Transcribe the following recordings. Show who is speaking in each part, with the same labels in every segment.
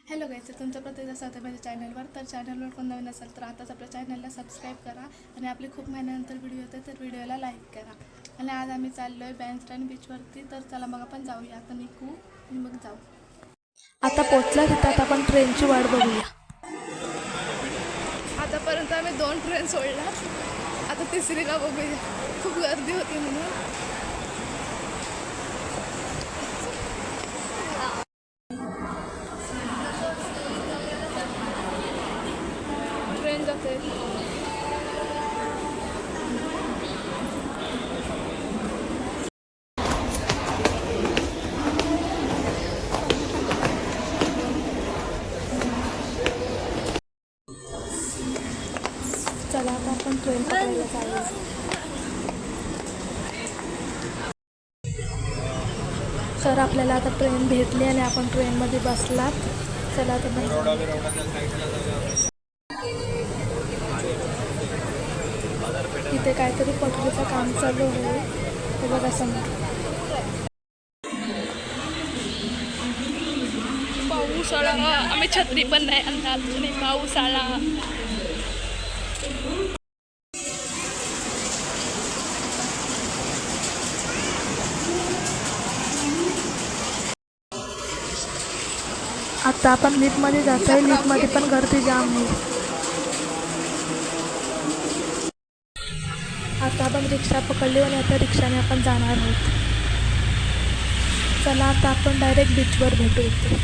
Speaker 1: Hello guys, तुमचं प्रत्येक असं आहे माझ्या चॅनलवर. तर चॅनलवर कोण नवीन असेल तर आताच आपल्या चॅनलला सबस्क्राईब करा आणि आपली खूप महिन्यानंतर व्हिडिओ येते तर व्हिडिओला लाईक करा. आणि आज आम्ही चाललो आहे बँडस्टँड बीचवरती. तर चला मग आपण जाऊया. आता निघू आणि मग जाऊ.
Speaker 2: आता पोचला तिथं. आता आपण ट्रेनची वाट बघूया.
Speaker 1: आतापर्यंत आम्ही 2 ट्रेन सोडल्या, आता तिसरीला बघूया. खूप गर्दी होती म्हणून. ट्रेन जाते.
Speaker 2: चला आता आपण ट्रेन पकडायला चालू. तर आपल्याला आता ट्रेन भेटली आणि आपण ट्रेनमध्ये बसलात. चला आता इथे काहीतरी पटरीचं काम चालू आहे. हे बघा समोर.
Speaker 1: पाऊस आला, आम्ही छत्री पण नाही आणला अजूनही. पाऊस आला.
Speaker 2: आता आपण लिफ्टमध्ये जातो आहे. लिफ्टमध्ये पण गर्दी जाम आहे. आता आपण रिक्षा पकडली आणि आता रिक्षाने आपण जाणार आहोत. चला आता आपण डायरेक्ट बीचवर भेटू इथे.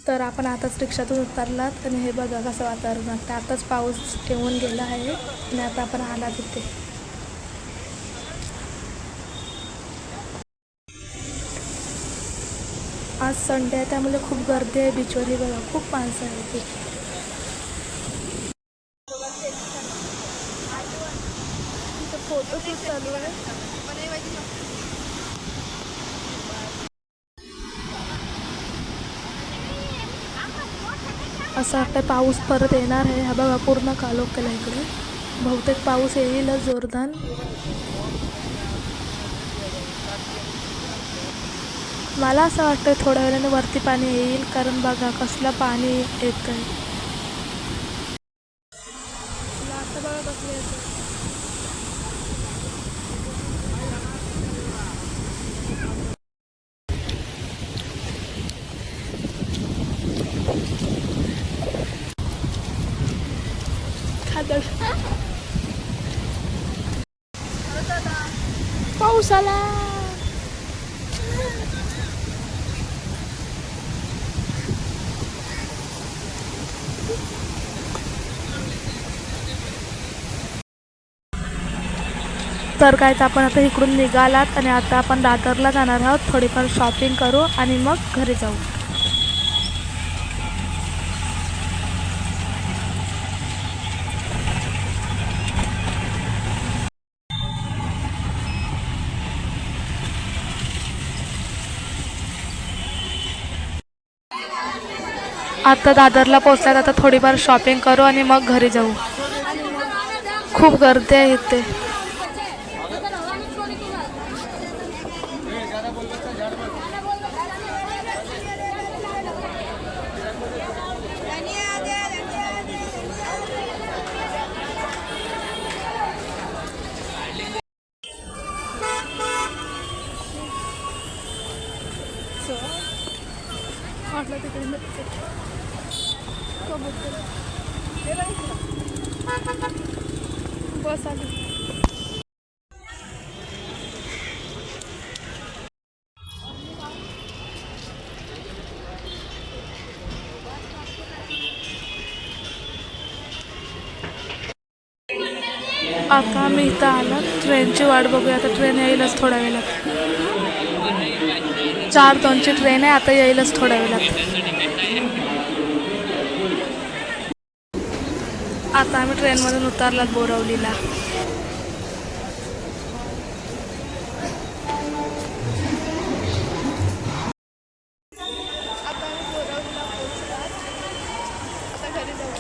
Speaker 2: तर आपण आताच रिक्षातून उतरलात आणि हे बघा कसं वातावरण वाटतं. आताच पाऊस येऊन गेला आहे आणि आता आपण आला तिथे. आज संडे आहे त्यामुळे खूप गर्दी आहे बीचवर. हे बघा खूप माणसं आहेत तिथे.
Speaker 1: फोटोशूट चालू आहे.
Speaker 2: असं वाटतं पाऊस परत येणार आहे. हा बघा पूर्ण काळोख केला इकडे. बहुतेक पाऊस येईलच जोरदार. मला असं वाटतं थोड्या वेळाने वरती पाणी येईल, कारण बघा कसलं पाणी येत आहे.
Speaker 1: आता बघा कसले येते.
Speaker 2: पाऊस आला. तर काय आपण आता इकडून निघालात आणि आता आपण दादरला जाणार आहोत. थोडीफार शॉपिंग करू आणि मग घरी जाऊ. आता दादरला पोचल्यात. आता थोडीफार शॉपिंग करू आणि मग घरी जाऊ. खूप गर्दी आहे इथे.
Speaker 1: वाटलं तिकडे बस आली.
Speaker 2: आता आम्ही इथं आलो. ट्रेनची वाट बघूया. आता ट्रेन येईलच थोड्या वेळात. 4:02ची ट्रेन आहे. आता येईलच थोड्या वेळात. आता आम्ही ट्रेनमधून उतरलात बोरवलीला.
Speaker 1: आता आम्ही बोरावलीला पोहोचलात. आता घरी जाऊ.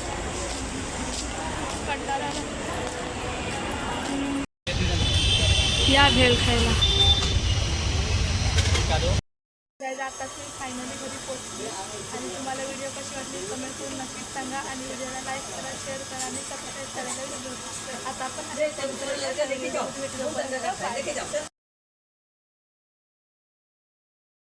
Speaker 1: कंटाळा आला.
Speaker 2: या भेळ खायला.
Speaker 1: गाईज आताच मी फायनली घरी पोहोचली आणि तुम्हाला व्हिडिओ कशी वाटली कमेंट करून नक्कीच सांगा आणि व्हिडिओला लाईक करा, शेअर करा आणि सबस्क्राईब करायला विसरू नका. आता आपण